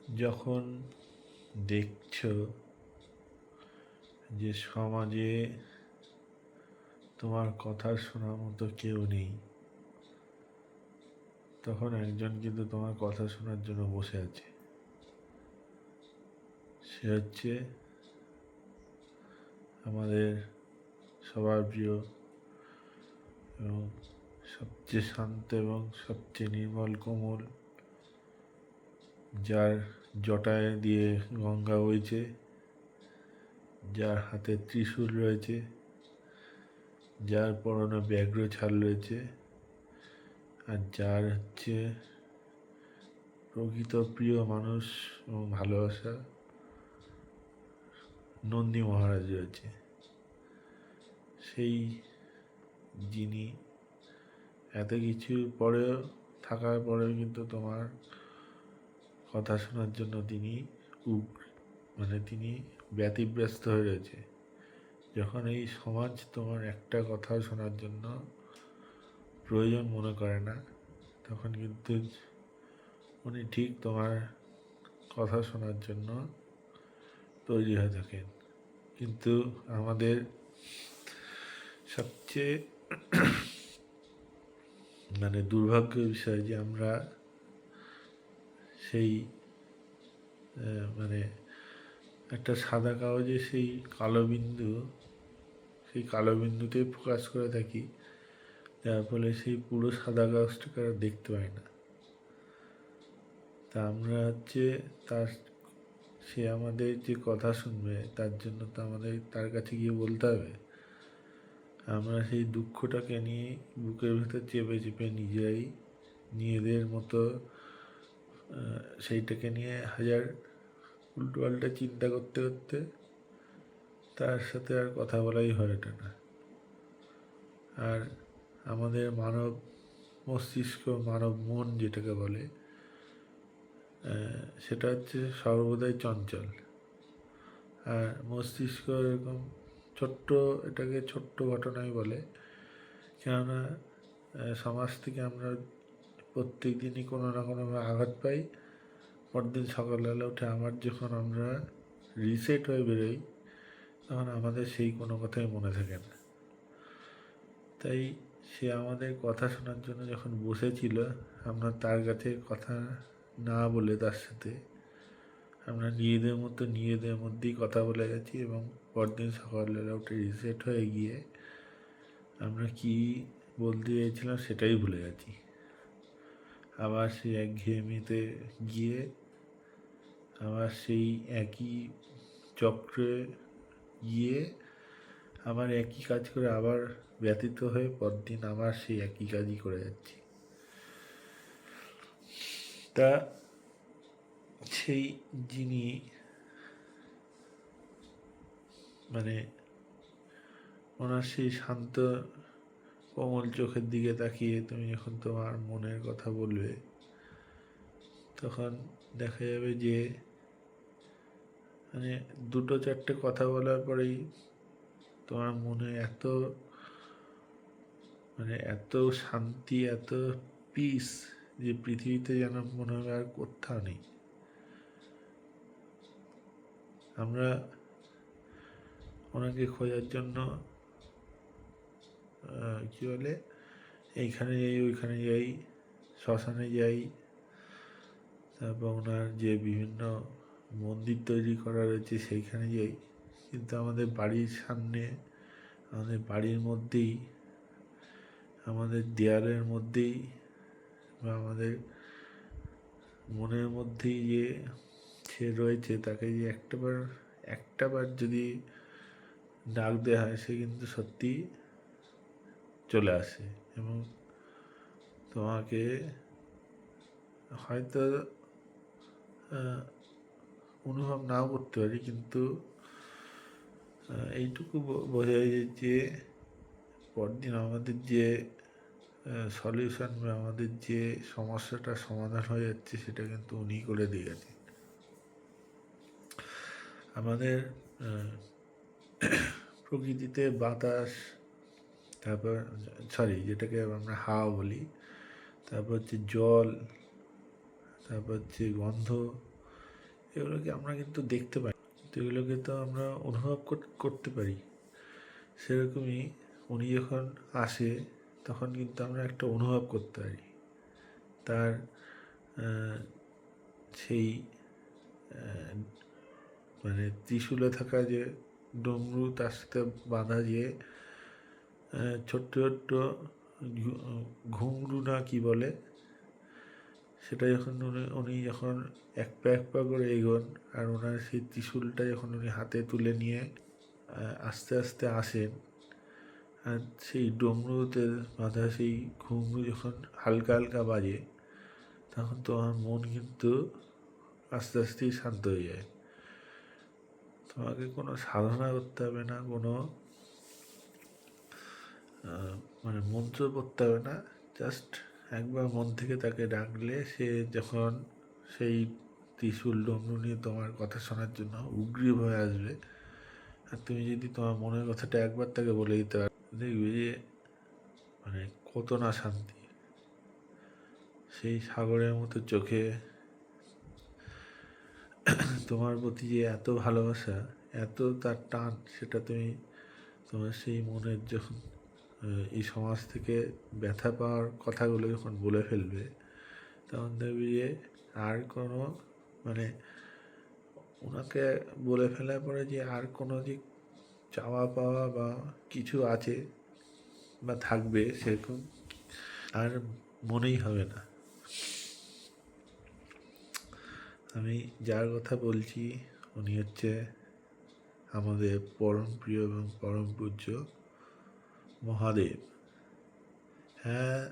যখন দেখছো যে সমাজে তোমার কথা শোনার মতো কেউ নেই, তখন একজন কিন্তু তোমার কথা শোনার জন্য বসে আছে। সে হচ্ছে আমাদের সবার প্রিয় এবং সবচেয়ে শান্ত এবং সবচেয়ে নির্মল কোমল, যার জটায় দিয়ে গঙ্গা বইছে, যার হাতে ত্রিশূল রয়েছে, যার পরনে ব্যাঘ্র ছাল রয়েছে, আর যার হচ্ছে প্রকৃত প্রিয় মানুষ এবং ভালোবাসা নন্দী মহারাজ রয়েছে। সেই যিনি এত কিছু পরেও থাকার পরেও কিন্তু তোমার কথা শোনার জন্য তিনি তিনি ব্যতিব্যস্ত হয়ে রয়েছে। যখন এই সমাজ তোমার একটা কথা শোনার জন্য প্রয়োজন মনে করে না, তখন কিন্তু উনি ঠিক তোমার কথা শোনার জন্য তৈরি হয়ে থাকেন। কিন্তু আমাদের সবচেয়ে দুর্ভাগ্যের বিষয় যে আমরা সেই একটা সাদা কাগজে সেই কালো বিন্দুতেই প্রকাশ করে থাকি, যার ফলে সেই পুরো সাদা কাগজটাকে আর দেখতে পাই না। তা আমরা সে আমাদের যে কথা শুনবে তার জন্য তো আমাদের তার কাছে গিয়ে বলতে হবে। আমরা সেই দুঃখটাকে নিয়ে বুকের ভেতর চেপে চেপে নিজেদের মতো সেইটাকে নিয়ে হাজার উল্টো পাল্টা চিন্তা করতে করতে তার সাথে আর কথা বলাই হয়ে ওঠে না। আর আমাদের মানব মস্তিষ্ক, মানব মন যেটাকে বলে, সেটা হচ্ছে সর্বদাই চঞ্চল। আর মস্তিষ্ক এরকম এটাকে ছোট্ট ঘটনাই বলে। কেননা সমাজ থেকে আমরা প্রত্যেক দিনই কোনো না কোনোভাবে আঘাত পাই। পরদিন সকালবেলা উঠে আবার যখন আমরা রিসেট হয়ে বেরোই, তখন আমাদের সেই কোনো কথাই মনে থাকে না। তাই সে আমাদের কথা শোনার জন্য যখন বসেছিল, আমরা তার কাছে কথা না বলে তার সাথে আমরা নিজেদের মধ্যেই কথা বলে গেছি এবং পরদিন সকালবেলা উঠে রিসেট হয়ে গিয়ে আমরা কি বলতে চাইছিলাম সেটাই ভুলে গেছি। আবার সেই একঘেয়েমিতে গিয়ে আবার সেই একই চক্রে গিয়ে আবার একই কাজ করে আবার ব্যথিত হয়ে পরদিন আবার সেই একই কাজই করে যাচ্ছি। তা সেই যিনি ওনার সেই শান্ত কোমল চোখের দিকে তাকিয়ে তুমি যখন তোমার মনের কথা বলবে, তখন দেখা যাবে যে দুটো চারটে কথা বলার পরেই তোমার মনে এত শান্তি, এত পিস, যে পৃথিবীতে যেন মনে হবে আর কোথাও নেই। আমরা ওনাকে খোঁজার জন্য এইখানে যাই, ওইখানে যাই, শ্মশানে যাই, তারপর ওনার যে বিভিন্ন মন্দির তৈরি করা রয়েছে সেইখানে যাই। কিন্তু আমাদের বাড়ির সামনে, আমাদের বাড়ির মধ্যেই, আমাদের দেয়ালের মধ্যেই বা আমাদের মনের মধ্যেই যে সে রয়েছে, তাকে যে একটাবার যদি ডাক দেওয়া হয়, সে কিন্তু সত্যি চলে আসে এবং তোমাকে হয়তো অনুভব নাও করতে পারি, কিন্তু এইটুকু বোঝা যায় যে পরদিন আমাদের যে সলিউশন বা আমাদের যে সমস্যাটা সমাধান হয়ে যাচ্ছে, সেটা কিন্তু উনি করে দিয়ে গেছে। আমাদের প্রকৃতিতে বাতাস, তারপর যেটাকে আমরা হাওয়া বলি, তারপর হচ্ছে জল, তারপর হচ্ছে গন্ধ, এগুলোকে আমরা কিন্তু দেখতে পাই, তো এগুলোকে তো আমরা অনুভব করতে পারি। সেরকমই উনি যখন আসে তখন কিন্তু আমরা একটা অনুভব করতে পারি তার সেই মানে ত্রিশূলে থাকা যে ডমরু, তার সাথে বাঁধা যে ছোট্ট ছোট্ট ঘুঙরু না কি বলে, সেটা যখন উনি যখন এক পা করে এগোন, আর ওনার সেই ত্রিশূলটা যখন উনি হাতে তুলে নিয়ে আস্তে আস্তে আসেন, আর সেই ডমরুতে বাঁধা সেই ঘুঙরু যখন হালকা হালকা বাজে, তখন তো আমার মন কিন্তু আস্তে আস্তেই শান্ত হয়ে যায়। তোমাকে কোনো সাধনা করতে হবে না, কোনো মানে মন্ত্র পড়তে হবে না, জাস্ট একবার মন থেকে তাকে ডাকলে সে যখন সেই ত্রিশূল ডমরু নিয়ে তোমার কথা শোনার জন্য উগ্রীব হয়ে আসবে, আর তুমি যদি তোমার মনের কথাটা একবার তাকে বলে দিতে পারো, দেখবে যে মানে কত না শান্তি। সেই সাগরের মতো চোখে তোমার প্রতি যে এত ভালোবাসা, এত তার টান, সেটা তুমি তোমার সেই মনের যখন এই সমাজ থেকে ব্যথা পাওয়ার কথাগুলো যখন বলে ফেলবে, তখন দেখবি যে আর কোনো মানে ওনাকে বলে ফেলার পরে যে আর কোনো যে চাওয়া পাওয়া বা কিছু আছে বা থাকবে সেরকম আর মনেই হবে না। আমি যার কথা বলছি উনি হচ্ছে আমাদের পরম প্রিয় এবং পরম পূজ্য মহাদেব। হ্যাঁ,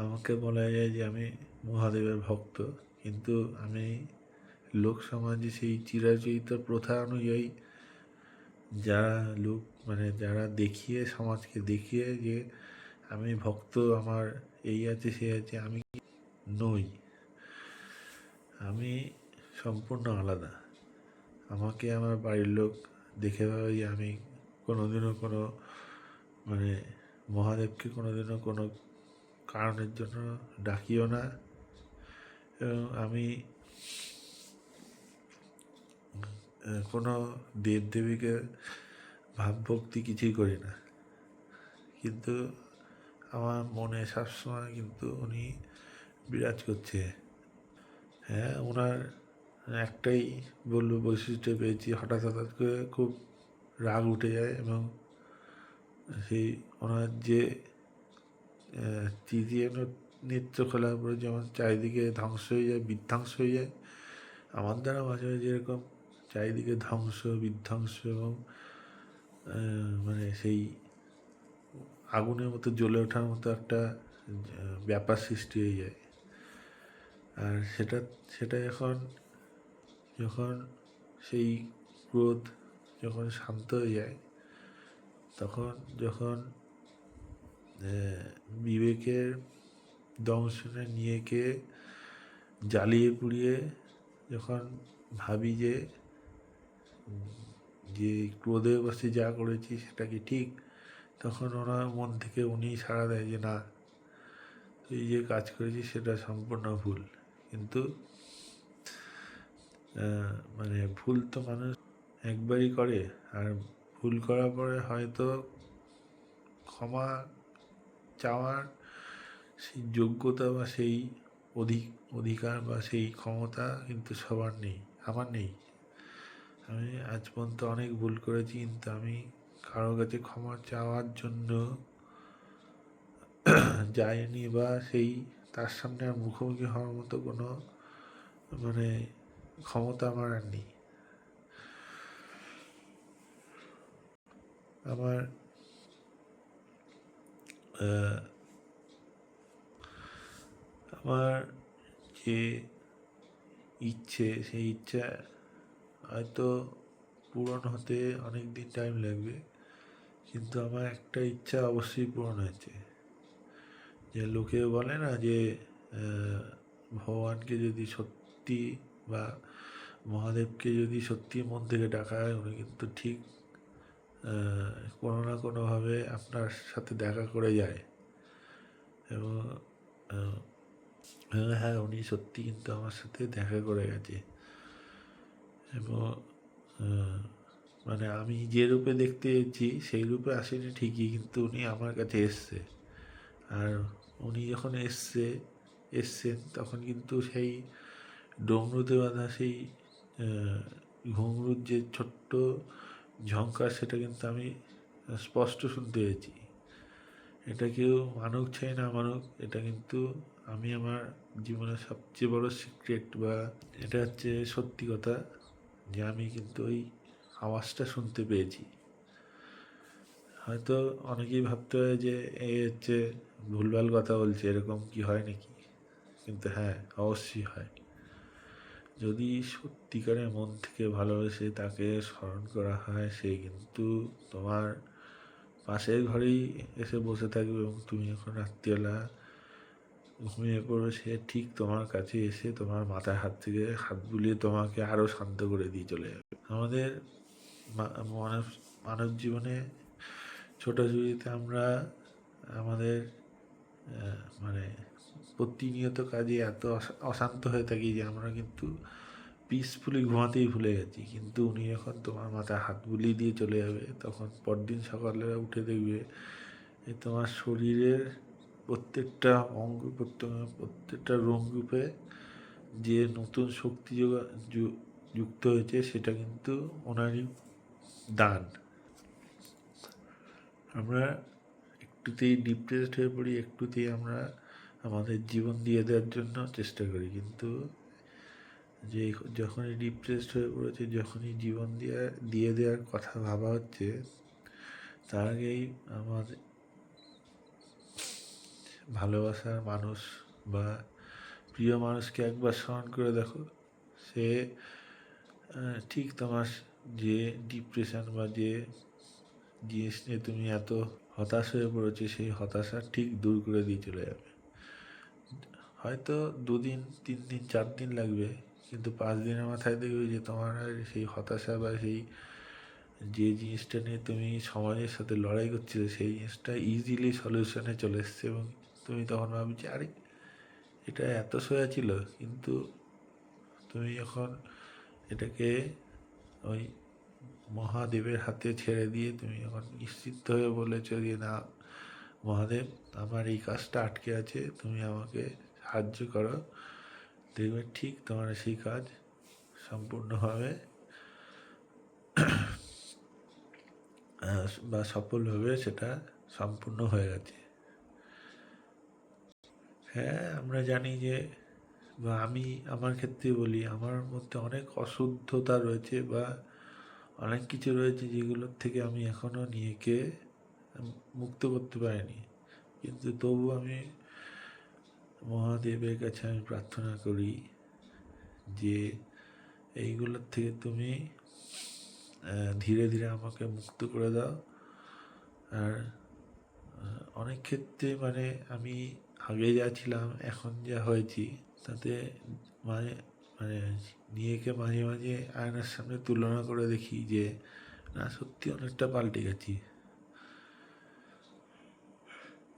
আমাকে বলা যায় যে আমি মহাদেবের ভক্ত, কিন্তু আমি লোক সমাজে সেই চিরাচরিত প্রথা অনুযায়ী যারা লোক মানে যারা দেখিয়ে সমাজকে দেখিয়ে যে আমি ভক্ত, আমার এই আছে সে আছে, আমি নই। আমি সম্পূর্ণ আলাদা। আমাকে আমার বাড়ির লোক দেখে ভাবে যে আমি কোনোদিনও কোনো মানে মহাদেবকে কোনোদিনও কোনো কারণের জন্য ডাকিও না, এবং আমি কোনো দেবদেবীকে ভাবভক্তি কিছুই করি না, কিন্তু আমার মনে সবসময় কিন্তু উনি বিরাজ করছে। হ্যাঁ, ওনার একটাই বলবো বৈশিষ্ট্য পেয়েছি, হঠাৎ হঠাৎ করে খুব রাগ উঠে যায়, এবং সেই ওনার যে তৃতীয় নেত্র খোলার পরে যেমন চারিদিকে ধ্বংস হয়ে যায়, বিধ্বংস হয়ে যায়, আমার দ্বারা মাঝে মাঝে এরকম চারিদিকে ধ্বংস বিধ্বংস এবং মানে সেই আগুনের মতো জ্বলে ওঠার মতো একটা ব্যাপার সৃষ্টি হয়ে যায়। আর সেটা যখন সেই ক্রোধ যখন শান্ত হয়ে যায়, তখন যখন বিবেকের দংশনে নিয়েকে জ্বালিয়ে পুড়িয়ে যখন ভাবি যে ক্রোধে বসে যা করেছি সেটা কি ঠিক, তখন ওনার মন থেকে উনি সাড়া দেয় যে না, তুই যে কাজ করেছিস সেটা সম্পূর্ণ ভুল। কিন্তু মানে ভুল তো মানুষ একবারই করে, আর ভুল করার পরে হয়তো ক্ষমা চাওয়ার সেই যোগ্যতা বা সেই অধিকার বা সেই ক্ষমতা কিন্তু সবার নেই, আমার নেই। আমি আজ পর্যন্ত অনেক ভুল করেছি, কিন্তু আমি কারো কাছে ক্ষমা চাওয়ার জন্য যাইনি, বা সেই তার সামনে আর মুখোমুখি হওয়ার মতো কোনো মানে ক্ষমতা আমার আর নেই। আমার আমার যে ইচ্ছে, সেই ইচ্ছা হয়তো পূরণ হতে অনেক দিন টাইম লাগবে, কিন্তু আমার একটা ইচ্ছা অবশ্যই পূরণ হয়েছে। যে লোকে বলে না যে ভগবানকে যদি সত্যি বা মহাদেবকে যদি সত্যি মন থেকে ডাকা হয়, উনি কিন্তু ঠিক কোনো না কোনোভাবে আপনার সাথে দেখা করে যায়। এবং হ্যাঁ, উনি সত্যি কিন্তু আমার সাথে দেখা করে গেছে। এবং মানে আমি যে রূপে দেখতে চেয়েছি সেই রূপে আসেনি ঠিকই, কিন্তু উনি আমার কাছে এসছে। আর উনি যখন এসছেন তখন কিন্তু সেই ডমরুতে বাঁধা সেই ঘুঙরুর যে ছোট্ট ঝঙ্কার, সেটা কিন্তু আমি স্পষ্ট শুনতে পেয়েছি। এটা কেউ মানুক চাই না মানুক, এটা কিন্তু আমি আমার জীবনের সবচেয়ে বড় সিক্রেট, বা এটা হচ্ছে সত্যি কথা, যে আমি কিন্তু ওই আওয়াজটা শুনতে পেয়েছি। হয়তো অনেকেই ভাবতে হয় যে এই হচ্ছে ভুলভাল কথা বলছে, এরকম কি হয় নাকি? কিন্তু হ্যাঁ, অবশ্যই হয়। যদি সত্যিকারের মন থেকে ভালোবেসে তাকে স্মরণ করা হয়, সে কিন্তু তোমার পাশের ঘরেই এসে বসে থাকবে, এবং তুমি যখন রাত্রিবেলা ঘুমিয়ে পড়বে সে ঠিক তোমার কাছে এসে তোমার মাথায় হাত থেকে হাত বুলিয়ে তোমাকে আরও শান্ত করে দিয়ে চলে যাবে। আমাদের মানব মানব জীবনে ছোটাছুটিতে আমরা আমাদের মানে প্রতিনিয়ত কাজে এত অশান্ত হয়ে থাকি যে আমরা কিন্তু পিসফুলি ঘুমাতেই ভুলে গেছি। কিন্তু উনি যখন তোমার মাথায় হাত বুলিয়ে দিয়ে চলে যাবে, তখন পরদিন সকালবেলা উঠে দেখবে যে তোমার শরীরের প্রত্যেকটা অঙ্গ প্রত্যেকটা রূপে যে নতুন শক্তি যুক্ত হয়েছে, সেটা কিন্তু ওনারই দান। আমরা একটুতেই ডিপ্রেসড হয়ে পড়ি, একটুতেই আমরা আমাদের জীবন দিয়ে দেওয়ার জন্য চেষ্টা করি, কিন্তু যে যখনই ডিপ্রেসড হয়ে পড়েছে, যখনই জীবন দিয়ে দেওয়ার কথা ভাবা হচ্ছে, তার আগেই আমার ভালোবাসার মানুষ বা প্রিয় মানুষকে একবার স্মরণ করে দেখো। সে ঠিক তোমার যে ডিপ্রেশন বা যে জিনিস নিয়ে তুমি এত হতাশ হয়ে পড়েছো, সেই হতাশা ঠিক দূর করে দিয়ে চলে যাবে। হয়তো 2 দিন 3 দিন 4 দিন লাগবে, কিন্তু 5 দিনের মাথায় দেখবে যে তোমার আর সেই হতাশা বা সেই যে জিনিসটা নিয়ে তুমি সমাজের সাথে লড়াই করছিলে, সেই জিনিসটা ইজিলি সলিউশনে চলে এসছে, এবং তুমি তখন ভাবছি আরে এটা এত সোজা ছিল। কিন্তু তুমি যখন এটাকে ওই মহাদেবের হাতে ছেড়ে দিয়ে তুমি যখন নিশ্চিত হয়ে বলেছো যে না মহাদেব, আমার এই কাজটা আটকে আছে, তুমি আমাকে সাহায্য করো, দেখবে ঠিক তোমার সেই কাজ সম্পূর্ণভাবে বা সফলভাবে সেটা সম্পূর্ণ হয়ে গেছে। হ্যাঁ, আমরা জানি যে, বা আমি আমার ক্ষেত্রে বলি, আমার মধ্যে অনেক অশুদ্ধতা রয়েছে বা অনেক কিছু রয়েছে যেগুলোর থেকে আমি এখনও নিজেকে মুক্ত করতে পারিনি। কিন্তু তবু আমি মহাদেবের কাছে আমি প্রার্থনা করি যে এইগুলোর থেকে তুমি ধীরে ধীরে আমাকে মুক্ত করে দাও। আর অনেক ক্ষেত্রে মানে আমি আগে যা ছিলাম এখন যা হয়েছি, তাতে মানে মানে নিজেকে মাঝে মাঝে আয়নার সামনে তুলনা করে দেখি যে না সত্যি অনেকটা পাল্টে গেছি।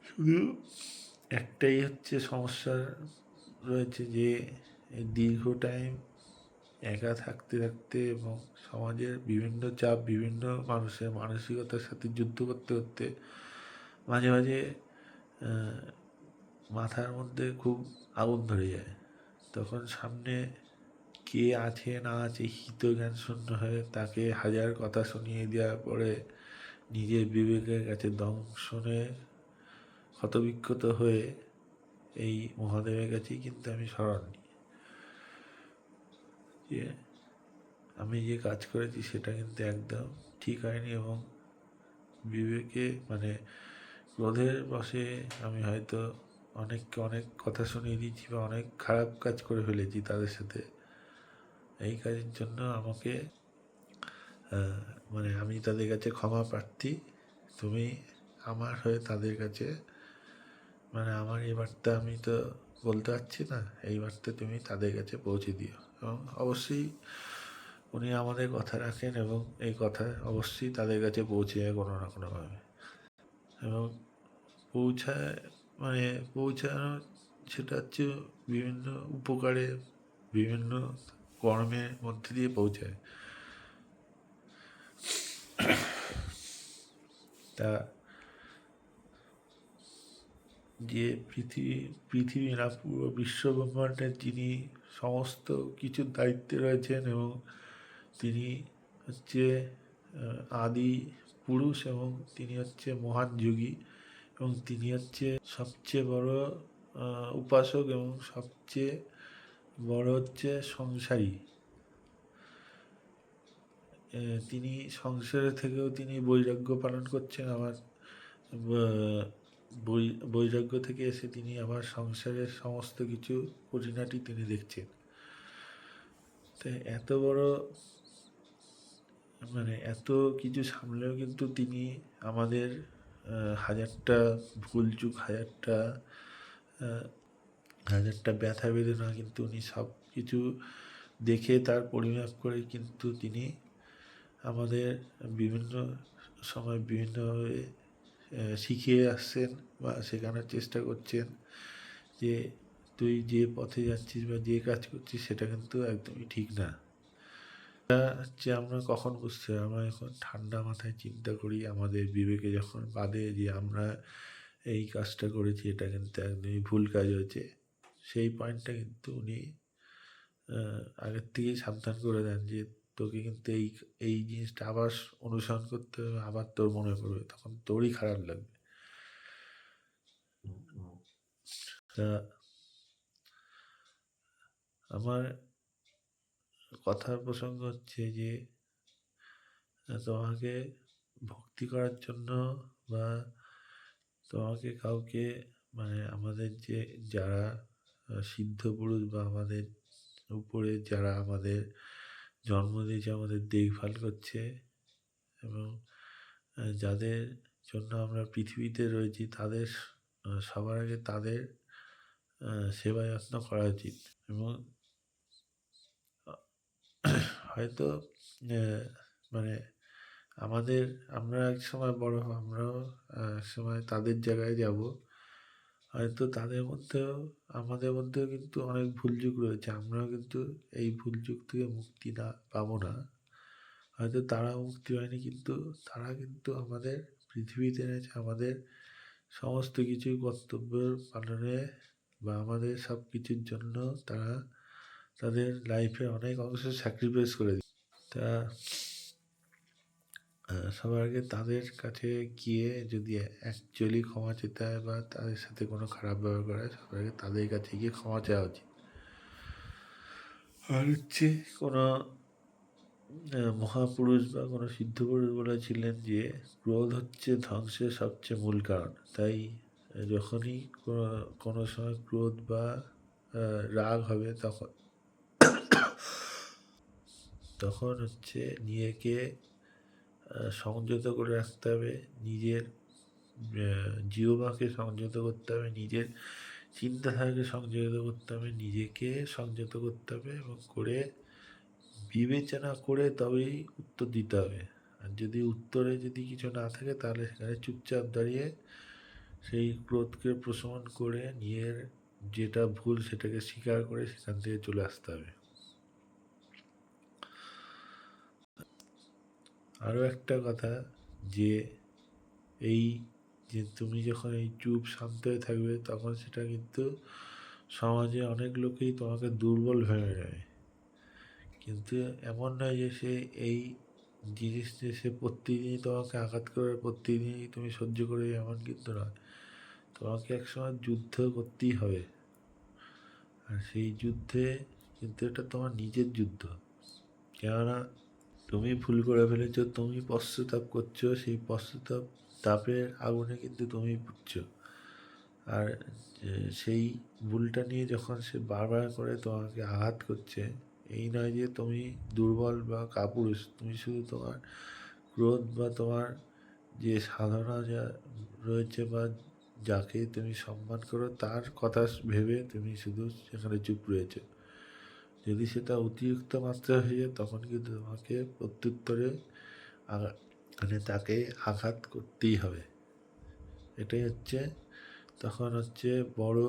শুধু একটাই হচ্ছে সমস্যা রয়েছে, যে এই দীর্ঘ টাইম একা থাকতে থাকতে এবং সমাজের বিভিন্ন চাপ, বিভিন্ন মানুষের মানসিকতার সাথে যুদ্ধ করতে করতে মাঝে মাঝে মাথার মধ্যে খুব আগুন ধরে যায়। তখন সামনে কে আছে না আছে হিতজ্ঞান শূন্য হয়ে তাকে হাজার কথা শুনিয়ে দেওয়ার পরে নিজের বিবেকের কাছে দংশনে ক্ষতবিক্ষত হয়ে এই মহাদেবের কাছেই কিন্তু আমি শরণ নিই যে আমি যে কাজ করেছি সেটা কিন্তু একদম ঠিক হয়নি, এবং বিবেকে মানে ক্রোধের বশে আমি হয়তো অনেককে অনেক কথা শুনিয়ে দিয়েছি বা অনেক খারাপ কাজ করে ফেলেছি তাদের সাথে। এই কাজের জন্য আমাকে মানে আমি তাদের কাছে ক্ষমা প্রার্থী। তুমি আমার হয়ে তাদের কাছে মানে আমার এই বার্তা আমি তো বলতে পারছি না, এই বার্তা তুমি তাদের কাছে পৌঁছে দিও, এবং অবশ্যই উনি আমাদের কথা রাখেন এবং এই কথা অবশ্যই তাদের কাছে পৌঁছে যায় কোনো না কোনোভাবে। এবং পৌঁছায় মানে পৌঁছানো সেটা হচ্ছে বিভিন্ন উপকারে, বিভিন্ন কর্মের মধ্যে দিয়ে পৌঁছায়। তা যে পৃথিবী না পুরো বিশ্বব্রহ্মাণ্ডের যিনি সমস্ত কিছুর দায়িত্বে রয়েছেন এবং তিনি হচ্ছে আদি পুরুষ এবং তিনি হচ্ছে মহান যোগী এবং তিনি হচ্ছে সবচেয়ে বড় উপাসক এবং সবচেয়ে বড় হচ্ছে সংসারী। তিনি সংসারের থেকেও তিনি বৈরাগ্য পালন করছেন, আবার বৈরাগ্য থেকে এসে তিনি আবার সংসারের সমস্ত কিছু খুঁটিনাটি তিনি দেখছেন। তাই এত বড় এত কিছু সামলেও কিন্তু তিনি আমাদের হাজারটা ভুলচুক, হাজারটা ব্যথা বেদনা কিন্তু উনি সব কিছু দেখে তার পরিমাপ করে কিন্তু তিনি আমাদের বিভিন্ন সময় বিভিন্নভাবে শিখিয়ে আসছেন বা শেখানোর চেষ্টা করছেন যে তুই যে পথে যাচ্ছিস বা যে কাজ করছিস সেটা কিন্তু একদমই ঠিক না। যে আমরা কখন বুঝতে পারি? আমরা এখন ঠান্ডা মাথায় চিন্তা করি, আমাদের বিবেকে যখন বাদে যে আমরা এই কাজটা করেছি এটা কিন্তু একদমই ভুল কাজ হয়েছে, সেই পয়েন্টটা কিন্তু উনি আগের থেকেই সাবধান করে দেন যে তোকে কিন্তু এই জিনিসটা আবার অনুসরণ করতে হবে, আবার তোর মনে পড়বে, তখন তোরই খারাপ লাগবে। তা আমার কথার প্রসঙ্গ হচ্ছে যে তোমাকে ভক্তি করার জন্য বা তোমাকে কাউকে আমাদের যে যারা সিদ্ধ পুরুষ বা আমাদের উপরে যারা আমাদের জন্ম দিয়েছে, আমাদের দেখভাল করছে এবং যাদের জন্য আমরা পৃথিবীতে রয়েছি, তাদের সবার আগে তাদের সেবা যত্ন করা উচিত। এবং হয়তো আমরা এক সময় বড় হব, আমরাও এক সময় তাদের জায়গায় যাব, হয়তো আমাদের মধ্যেও কিন্তু অনেক ভুলচুক রয়েছে, আমরাও কিন্তু এই ভুলচুক থেকে মুক্তি পাবো না। হয়তো তারা মুক্তি পায়নি, কিন্তু তারা কিন্তু আমাদের পৃথিবীতে এনেছে আমাদের সমস্ত কিছু কর্তব্য পালনে বা আমাদের সব কিছুর জন্য তারা তাদের লাইফে অনেক অংশ স্যাক্রিফাইস করে দিচ্ছে। তা সবার আগে তাদের কাছে গিয়ে যদি অ্যাকচুয়ালি ক্ষমা চেতে হয় বা তাদের সাথে কোনো খারাপ ব্যবহার করে, সবার আগে তাদের কাছে গিয়ে ক্ষমা চাওয়া উচিত। আর হচ্ছে কোনো মহাপুরুষ বা কোনো সিদ্ধপুরুষ বলেছিলেন যে ক্রোধ হচ্ছে ধ্বংসের সবচেয়ে মূল কারণ। তাই যখনই কোনো সময় ক্রোধ বা রাগ হবে তখন হচ্ছে নিজেকে সংযত করে রাখতে হবে, নিজের জিহ্বাকে সংযত করতে হবে, নিজের চিন্তাধারাকে সংযত করতে হবে, নিজেকে সংযত করতে হবে এবং করে বিবেচনা করে তবেই উত্তর দিতে হবে। আর যদি উত্তরে কিছু না থাকে তাহলে সেখানে চুপচাপ দাঁড়িয়ে সেই ক্রোধকে প্রশমন করে নিজের যেটা ভুল সেটাকে স্বীকার করে সেখান থেকে চলে আসতে হবে। আরও একটা কথা যে তুমি যখন এই চুপ শান্ত হয়ে থাকবে তখন সেটা কিন্তু সমাজে অনেক লোকেই তোমাকে দুর্বল ভেবে নেয়, কিন্তু এমন নয় যে সে এই জিনিসটা সে প্রতিদিনই তোমাকে আঘাত করে, প্রতিদিনই তুমি সহ্য করে, এমন কিন্তু নয়। তোমাকে একসময় যুদ্ধ করতেই হবে, আর সেই যুদ্ধে কিন্তু এটা তোমার নিজের যুদ্ধ। কেননা তুমি ভুল করে ফেলেছো, তুমি পশ্চাতাপ করছো, সেই পশ্চাতাপের আগুনে কিন্তু তুমি পুড়ছো। আর সেই ভুলটা নিয়ে যখন সে বারবার করে তোমাকে আঘাত করছে, এই নয় যে তুমি দুর্বল বা কাপুরুষ, তুমি শুধু তোমার ক্রোধ বা তোমার যে সাধনা যা রয়েছে বা যাকে তুমি সম্মান করো তার কথা ভেবে তুমি শুধু সেখানে চুপ রয়েছ। যদি সেটা অতিরিক্ত মাত্রা হয়ে যায় তখন কিন্তু তোমাকে প্রত্যুত্তরে তাকে আঘাত করতেই হবে। এটাই তখন বড়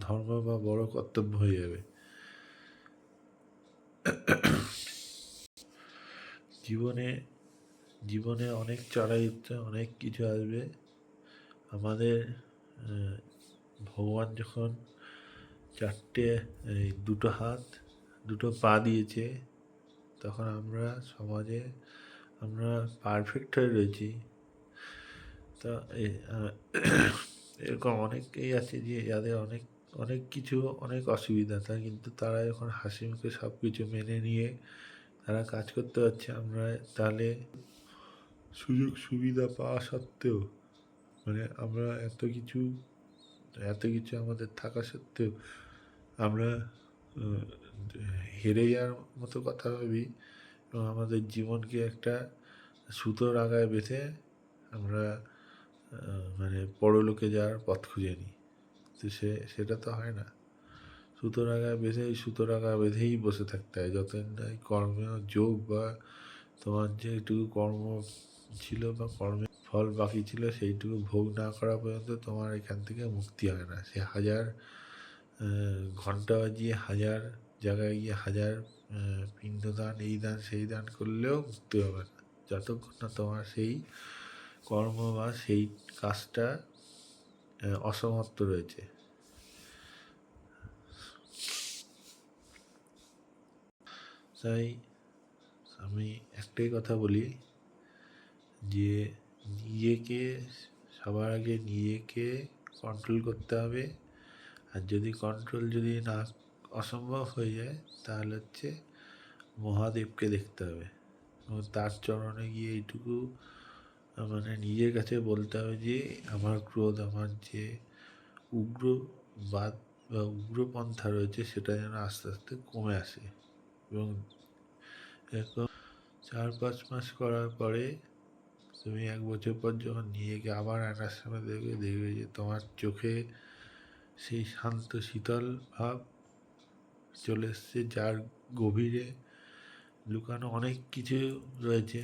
ধর্ম বা বড় কর্তব্য হয়ে যাবে। জীবনে জীবনে অনেক চড়াই উঠতে অনেক কিছু আসবে। আমাদের ভগবান যখন দুটো হাত দুটো পা দিয়েছে, তখন আমরা সমাজে আমরা পারফেক্ট হয়ে রয়েছি। তা এরকম অনেকেই আছে যে যাদের অনেক অনেক কিছু অনেক অসুবিধা, কিন্তু তারা যখন হাসি মুখে সব কিছু মেনে নিয়ে তারা কাজ করতে পারছে, আমরা তাহলে সুযোগ সুবিধা পাওয়া সত্ত্বেও আমরা এত কিছু আমাদের থাকা সত্ত্বেও আমরা হেরে যাওয়ার মতো কথা ভাবি এবং আমাদের জীবনকে একটা সুতোর আগায় বেঁধে আমরা পরলোকে যাওয়ার পথ খুঁজে নিই। তো সেটা তো হয় না। সুতোর আগায় বেঁধেই বসে থাকতে হয় যতদিন না কর্মের যোগ বা তোমার যেটুকু কর্ম ছিল বা কর্মের ফল বাকি ছিল সেইটুকু ভোগ না করা পর্যন্ত তোমার এখান থেকে মুক্তি হয় না। সে হাজার ঘন্টা বাজিয়ে হাজার জায়গায় গিয়ে হাজার পিণ্ডদান এই দান সেই দান করলেও মুক্তি হবে না, যতক্ষণ না তোমার সেই কর্ম বা সেই কাজটা অসমাপ্ত রয়েছে। তাই আমি একটাই কথা বলি যে সবার আগে নিজেকে কন্ট্রোল করতে হবে। আর যদি কন্ট্রোল না অসম্ভব হয়ে যায়, তাহলে মহাদেবকে দেখতে হবে এবং তার চরণে গিয়ে এইটুকু নিজের কাছে বলতে হবে যে আমার ক্রোধ, আমার যে উগ্রবাদ বা উগ্রপন্থা রয়েছে সেটা যেন আস্তে আস্তে কমে আসে। এবং এরকম 4-5 মাস করার পরে তুমি 1 বছর পর যখন নিজেকে আবার আয়নার সামনে দেখবে যে তোমার চোখে সেই শান্ত শীতল ভাব চলে এসছে, যার গভীরে লুকানো অনেক কিছু রয়েছে,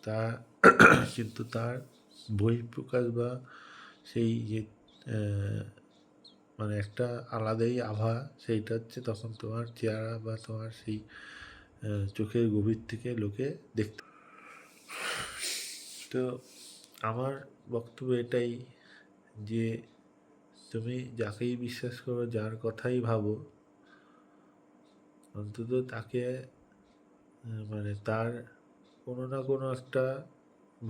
তা কিন্তু তার বহিঃপ্রকাশ বা সেই যে একটা আলাদাই আভা, সেইটা তখন তোমার চেহারা বা তোমার সেই চোখের গভীর থেকে লোকে দেখতে। তো আমার বক্তব্য এটাই যে তুমি যাকেই বিশ্বাস করো, যার কথাই ভাবো, অন্তত তাকে তার কোনো না কোনো একটা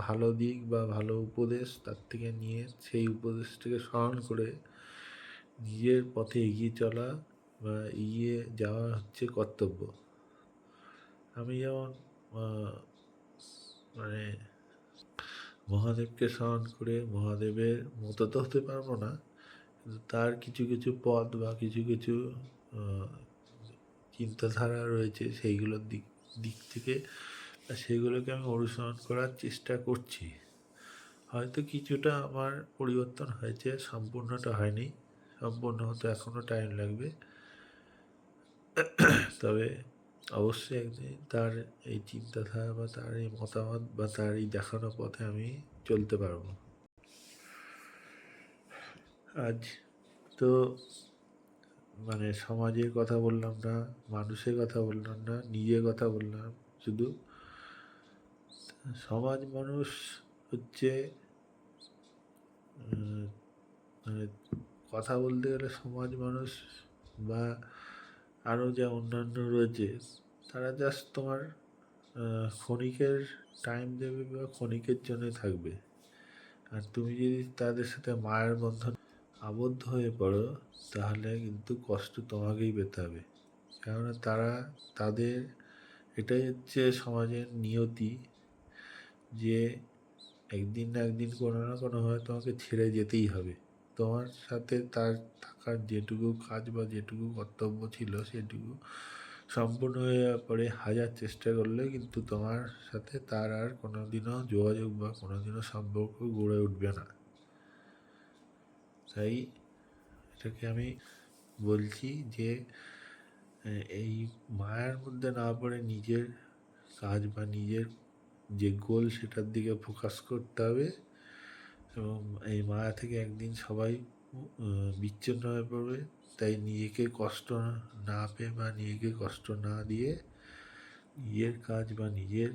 ভালো দিক বা ভালো উপদেশ তার থেকে নিয়ে সেই উপদেশটাকে স্মরণ করে নিজের পথে এগিয়ে চলা বা এগিয়ে যাওয়া কর্তব্য। আমি যেমন মহাদেবকে স্মরণ করে মহাদেবের মতো তো হতে পারবো না, কিন্তু তার কিছু কিছু পথ বা কিছু কিছু চিন্তাধারা রয়েছে সেইগুলোর দিক থেকে সেগুলোকে আমি অনুসরণ করার চেষ্টা করছি। হয়তো কিছুটা আমার পরিবর্তন হয়েছে, সম্পূর্ণটা হয়নি, সম্পূর্ণ হতে এখনও টাইম লাগবে। তবে অবশ্যই একদিন তার এই চিন্তাধারা বা তার এই মতামত বা তার এই দেখানো পথে আমি চলতে পারবো। আজ তো সমাজের কথা বললাম না, মানুষের কথা বললাম না, নিজের কথা বললাম শুধু। সমাজ মানুষ কথা বলতে গেলে সমাজ মানুষ বা আরও যা অন্যান্য রয়েছে, তারা জাস্ট তোমার ক্ষণিকের টাইম দেবে বা ক্ষণিকের জন্য থাকবে। আর তুমি যদি তাদের সাথে মায়ের বন্ধন আবদ্ধ হয়ে পড়ো, তাহলে কিন্তু কষ্ট তোমাকেই পেতে হবে। কেননা তাদের এটাই সমাজের নিয়তি যে একদিন না একদিন কোনো না কোনোভাবে তোমাকে ছেড়ে যেতেই হবে। তোমার সাথে তার থাকার যেটুকু কাজ বা যেটুকু কর্তব্য ছিল সেটুকু সম্পূর্ণ হয়ে যাওয়ার পরে হাজার চেষ্টা করলে কিন্তু তোমার সাথে তার আর কোনোদিনও যোগাযোগ বা কোনোদিনও সম্পর্ক গড়ে উঠবে না। তাই এটাকে আমি বলছি যে এই মায়ার মধ্যে না পড়ে নিজের কাজ বা নিজের যে গোল সেটার দিকে ফোকাস করতে হবে। এবং এই মায়া থেকে একদিন সবাই বিচ্ছিন্ন হয়ে পড়বে। তাই নিজেকে কষ্ট না পেয়ে বা নিজেকে কষ্ট না দিয়ে নিজের কাজ বা নিজের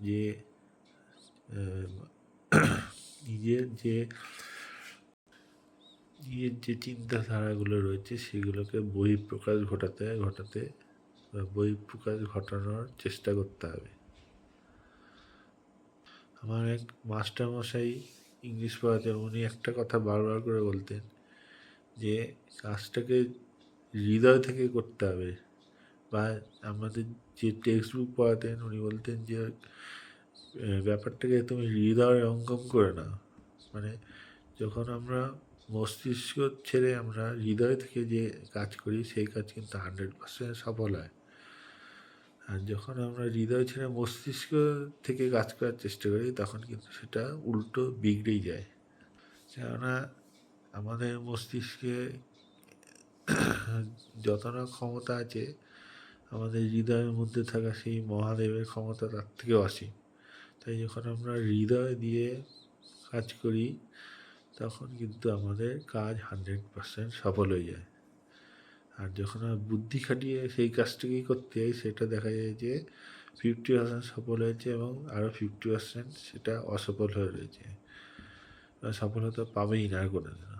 যে নিজের যে নিজের যে চিন্তাধারাগুলো রয়েছে সেগুলোকে বহিঃপ্রকাশ ঘটাতে বা বহিঃপ্রকাশ ঘটানোর চেষ্টা করতে হবে। আমার এক মাস্টারমশাই ইংলিশ পড়াতেন, উনি একটা কথা বারবার করে বলতেন যে কাজটাকে হৃদয় থেকে করতে হবে। বা আমাদের যে টেক্সট বুক পড়াতেন উনি বলতেন যে ব্যাপারটাকে তুমি হৃদয় অঙ্গম করে নাও। মানে যখন আমরা মস্তিষ্ক ছেড়ে আমরা হৃদয় থেকে যে কাজ করি সেই কাজ কিন্তু 100% সফল হয়। আর যখন আমরা হৃদয় ছেড়ে মস্তিষ্ক থেকে কাজ করার চেষ্টা করি তখন কিন্তু সেটা উল্টো বিগড়েই যায়। কেননা আমাদের মস্তিষ্কে যত না ক্ষমতা আছে আমাদের হৃদয়ের মধ্যে থাকা সেই মহাদেবের ক্ষমতা তার থেকেও অসীম। তাই যখন আমরা হৃদয় দিয়ে কাজ করি তখন কিন্তু আমাদের কাজ 100% সফল হয়ে যায়। আর যখন আমরা বুদ্ধি খাটিয়ে সেই কাজটাকেই করতে যাই সেটা দেখা যায় যে 50% সফল হয়েছে এবং আরও 50% সেটা অসফল হয়ে রয়েছে, সফলতা পাবেই না কোনো দিন।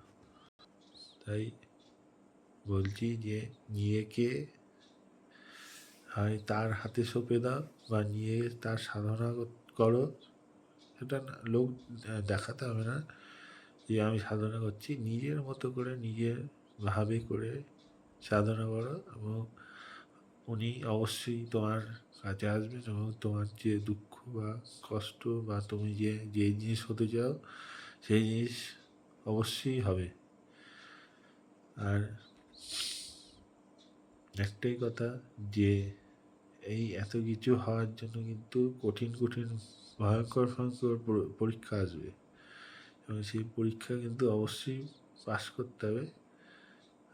তাই বলছি যে নিজেকে হয় তার হাতে সঁপে দাও বা নিয়ে তার সাধনা করো। সেটা লোক দেখাতে হবে না যে আমি সাধনা করছি, নিজের মতো করে নিজের ভাবে করে সাধনা করো এবং উনি অবশ্যই তোমার কাছে আসবেন এবং তোমার যে দুঃখ বা কষ্ট বা তুমি যে জিনিস হতে চাও সেই জিনিস অবশ্যই হবে। আর একটাই কথা যে এই এত কিছু হওয়ার জন্য কিন্তু কঠিন ভয়ঙ্কর পরীক্ষা আসবে এবং সেই পরীক্ষা কিন্তু অবশ্যই পাস করতে হবে।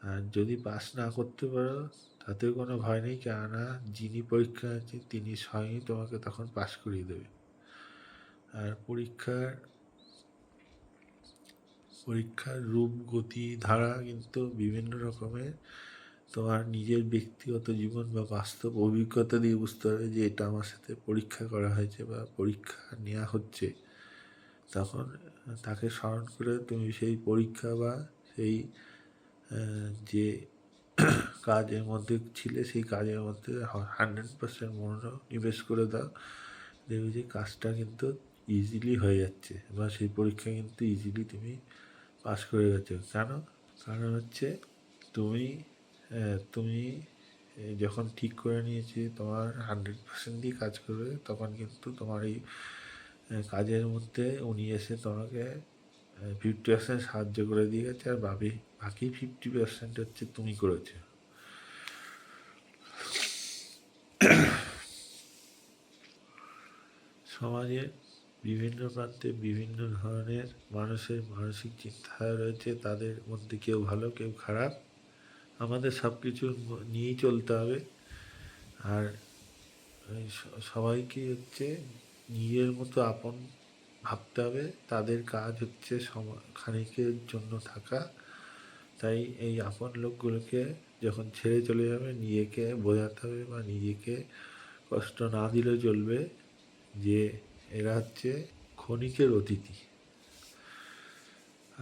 আর যদি পাস না করতে পারো তাতেও কোনো ভয় নেই, কেননা যিনি পরীক্ষা আছে তিনি স্বয়ংই তোমাকে তখন পাস করিয়ে দেবে। আর পরীক্ষার রূপ গতি ধারা কিন্তু বিভিন্ন রকমের। তোমার নিজের ব্যক্তিগত জীবন বা বাস্তব অভিজ্ঞতা দিয়ে বুঝতে হবে যে এটা আমার সাথে পরীক্ষা করা হয়েছে বা পরীক্ষা নেওয়া হচ্ছে। তখন তাকে স্মরণ করে তুমি সেই পরীক্ষা বা সেই যে কাজের মধ্যে ছিলে সেই কাজের মধ্যে 100% মনোনিবেশ করে দাও। দেখবে যে কাজটা কিন্তু ইজিলি হয়ে যাচ্ছে বা সেই পরীক্ষা কিন্তু ইজিলি তুমি পাস করে গেছো। কারণ হচ্ছে তুমি তুমি যখন ঠিক করে নিয়েছি তোমার 100% দিয়ে কাজ করবে তখন কিন্তু তোমার এই কাজের মধ্যে উনি এসে তোমাকে 50% সাহায্য করে দিয়ে গেছে আর বাকি 50% হচ্ছে তুমি করেছো। সমাজের বিভিন্ন প্রান্তে বিভিন্ন ধরনের মানুষের মানসিক চিন্তাধারা রয়েছে, তাদের মধ্যে কেউ ভালো কেউ খারাপ। আমাদের সব কিছু নিয়েই চলতে হবে। আর সবাইকে হচ্ছে নিজের মতো আপন ভাবতে হবে। তাদের কাজ হচ্ছে ক্ষণিকের জন্য থাকা। তাই এই আপন লোকগুলোকে যখন ছেড়ে চলে যাবে নিজেকে বোঝাতে হবে বা নিজেকে কষ্ট না দিলেও চলবে যে এরা হচ্ছে ক্ষণিকের অতিথি।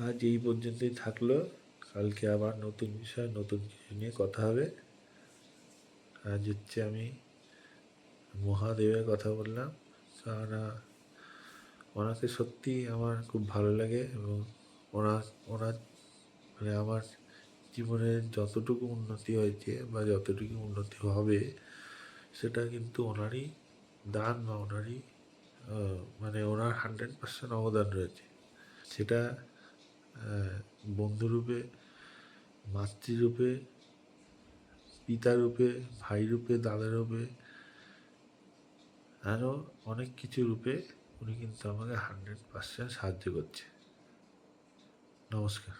আজ এই পর্যন্তই থাকলো, কালকে আবার নতুন বিষয় নতুন কিছু নিয়ে কথা হবে। আজ হচ্ছে আমি মহাদেবের কথা বললাম, কারণ ওনাকে সত্যি আমার খুব ভালো লাগে এবং ওনার মানে আমার জীবনের যতটুকু উন্নতি হয়েছে বা যতটুকু উন্নতি হবে সেটা কিন্তু ওনারই দান বা ওনারই মানে ওনার 100% অবদান রয়েছে। সেটা বন্ধুরূপে, মাতৃরূপে, পিতারূপে, ভাইরূপে, দাদারূপে, আরও অনেক কিছু রূপে উনি কিন্তু আমাকে 100% সাহায্য করছে। নমস্কার।